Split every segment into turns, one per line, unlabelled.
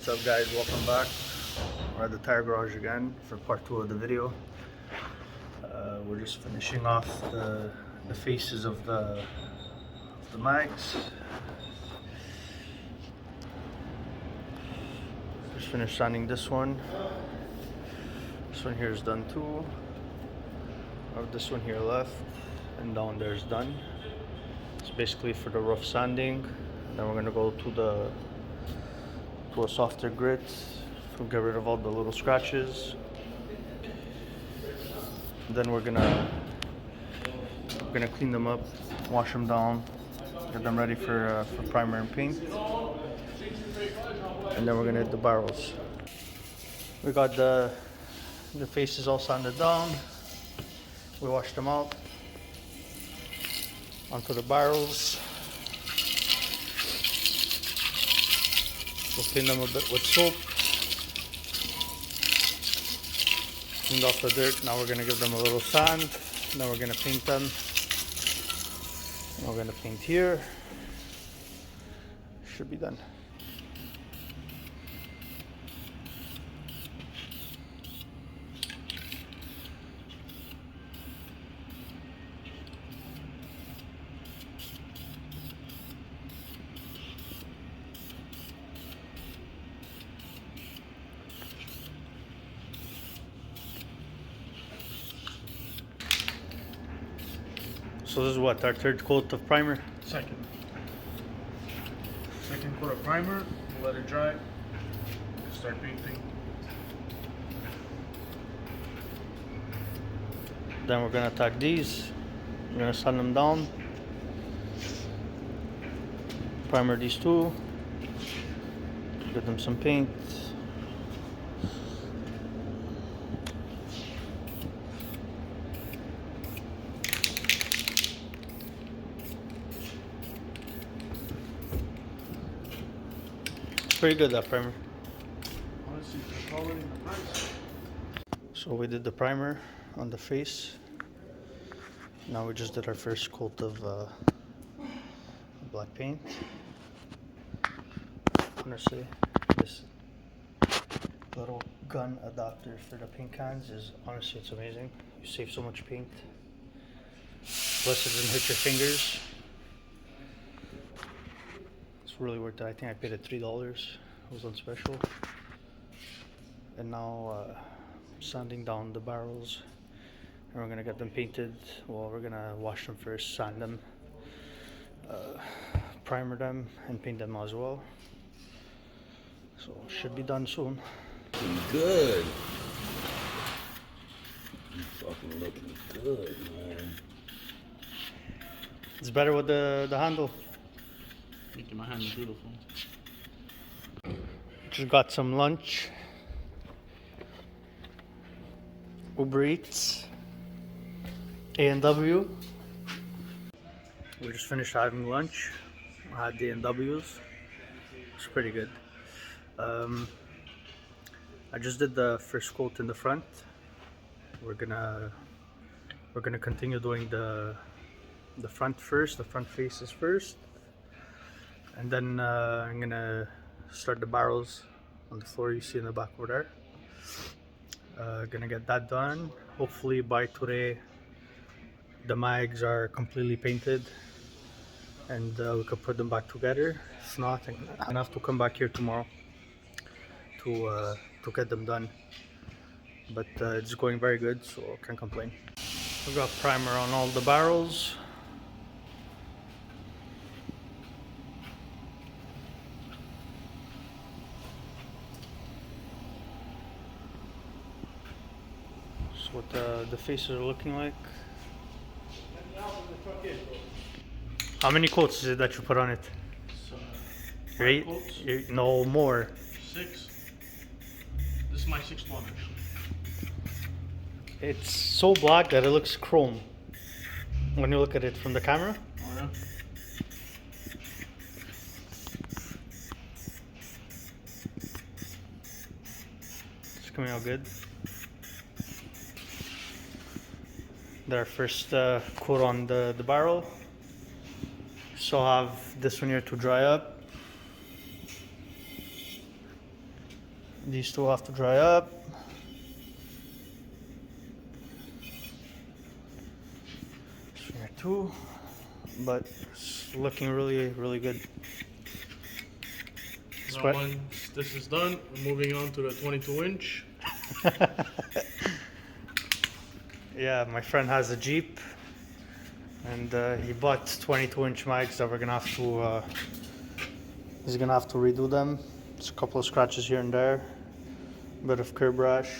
What's up guys, welcome back. We're at the tire garage again for part 2 of the video. We're just finishing off the faces of the mags. Just finished sanding this one. This one here is done too. I have this one here left, and down there is done. It's basically for the rough sanding. Then we're gonna go to a softer grit to get rid of all the little scratches. Then we're gonna clean them up, wash them down, get them ready for primer and paint. And then we're gonna hit the barrels. We got the faces all sanded down. We washed them out onto the barrels. We'll clean them a bit with soap. Cleaned off the dirt. Now we're gonna give them a little sand. Then we're gonna paint them. And we're gonna paint here. Should be done. So this is what, our third coat of primer?
Second coat of primer, we'll let it dry, start painting.
Then we're gonna attack these. We're gonna sand them down. Primer these two. Give them some paint. Pretty good, that primer.
Honestly, the quality and the price.
So we did the primer on the face. Now we just did our first coat of black paint. Honestly, this little gun adapter for the paint cans is honestly, it's amazing. You save so much paint. Plus it doesn't hit your fingers. It's really worth it. I think I paid it $3. It was on special. And now sanding down the barrels, and we're gonna get them painted. Well, we're gonna wash them first, sand them, primer them, and paint them as well. So should be done soon.
Good. You fucking looking good, man.
It's better with the handle.
Making my hand beautiful.
Just got some lunch. Uber Eats. A&W. We just finished having lunch. I had the A&Ws. It's pretty good. I just did the first coat in the front. We're gonna continue doing the front first, the front faces first, and then I'm gonna start the barrels on the floor you see in the back over there. Gonna get that done. Hopefully by today the mags are completely painted and we can put them back together. If not, I'm gonna have to come back here tomorrow to get them done. But it's going very good, so I can't complain. We've got primer on all the barrels. That's what the faces are looking like. How many coats is it that you put on it? Right? No more.
6. This is my 6th one actually.
It's so black that it looks chrome when you look at it from the camera.
Oh yeah?
It's coming out good. Our first coat on the barrel. So I have this one here to dry up. These two have to dry up. Here too, but it's looking really good.
Now once this is done, we're moving on to the 22-inch.
Yeah, my friend has a Jeep, and he bought 22-inch mags that we're gonna have to. He's gonna have to redo them. There's a couple of scratches here and there, a bit of curb rash.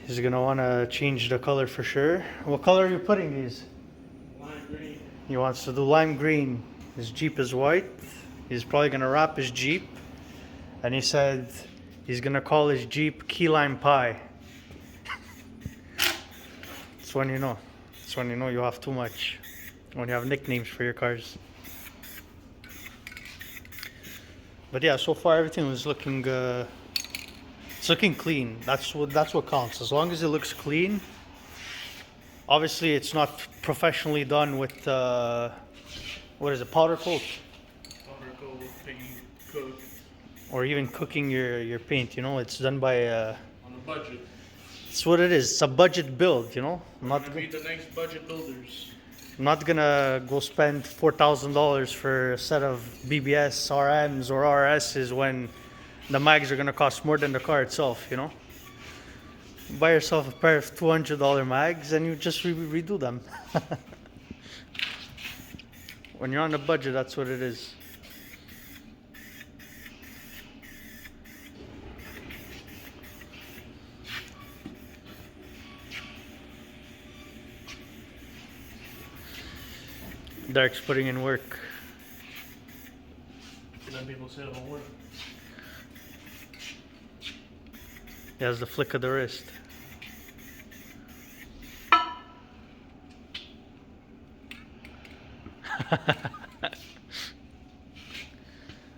He's gonna want to change the color for sure. What color are you putting these?
Lime green.
He wants to do lime green. His Jeep is white. He's probably gonna wrap his Jeep, and he said he's gonna call his Jeep Key Lime Pie. That's when you know. That's when you know you have too much. When you have nicknames for your cars. But yeah, so far everything was looking. It's looking clean. That's what counts. As long as it looks clean. Obviously, it's not professionally done with what is it, powder coat,
Paint, cook.
or even cooking your paint. You know, it's done by.
On a budget.
It's what it is. It's a budget build. You know,
I'm gonna be the next budget builders.
I'm not gonna go spend $4,000 for a set of BBS RMs or RSs when the mags are gonna cost more than the car itself. You know. Buy yourself a pair of $200 mags and you just redo them. When you're on a budget, that's what it is. Derek's putting in work.
And then people say it won't work.
He has the flick of the wrist.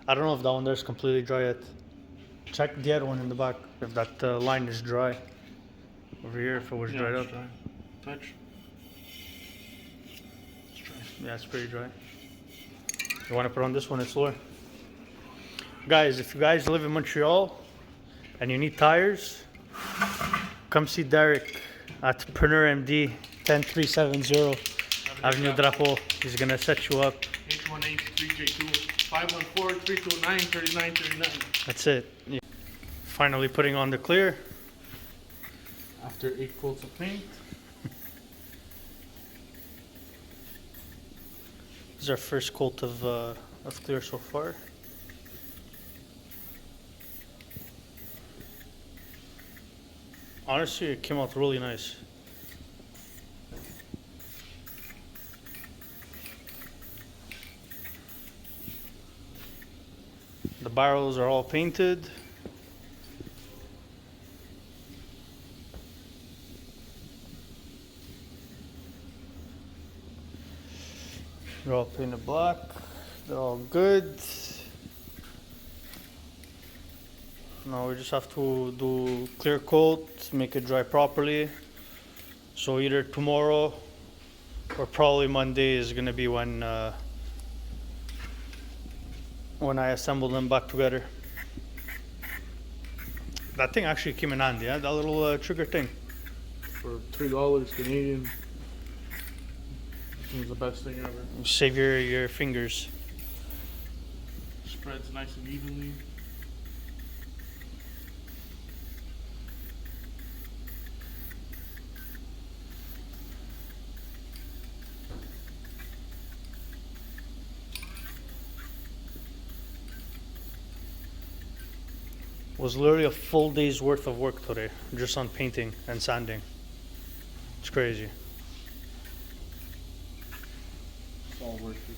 I don't know if that one there's completely dry yet. Check the other one in the back if that line is dry. Over here, if it was dried up.
Dry. Touch. It's dry.
Yeah, it's pretty dry. You want to put on this one, it's lower. Guys, if you guys live in Montreal and you need tires, come see Derek at Preneur MD 10370 Avenue Drapeau. He's gonna set you up.
818-3J2 514-329-3939.
That's it. Yeah. Finally putting on the clear.
After 8 coats of paint.
This is our first coat of clear so far. Honestly, it came out really nice. The barrels are all painted. They're all painted black. They're all good. Now we just have to do clear coat, make it dry properly. So either tomorrow or probably Monday is gonna be when I assemble them back together. That thing actually came in handy, yeah? That little trigger thing.
For $3 Canadian. This is the best thing ever.
Save your fingers.
Spreads nice and evenly.
Was literally a full day's worth of work today, just on painting and sanding. It's crazy.
It's all worth it.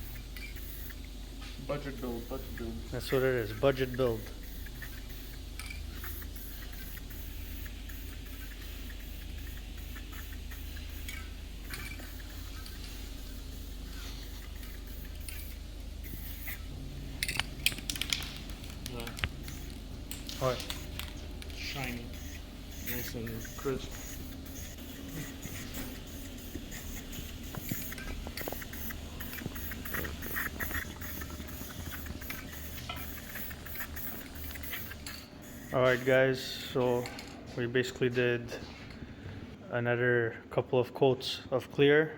Budget build, budget build.
That's what it is, budget build.
Yeah.
What?
Shiny. Nice and crisp.
Alright guys, so we basically did another couple of coats of clear.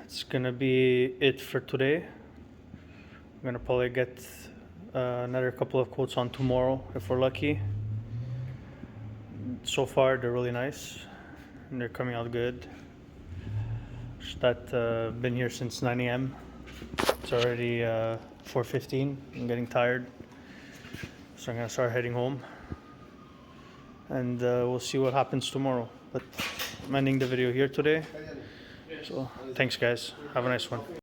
It's gonna be it for today. I'm gonna probably get another couple of coats on tomorrow if we're lucky. So far they're really nice and they're coming out good. Just that been here since 9 a.m. It's already 4:15. I'm getting tired, so I'm gonna start heading home and we'll see what happens tomorrow. But I'm ending the video here today, so thanks guys, have a nice one.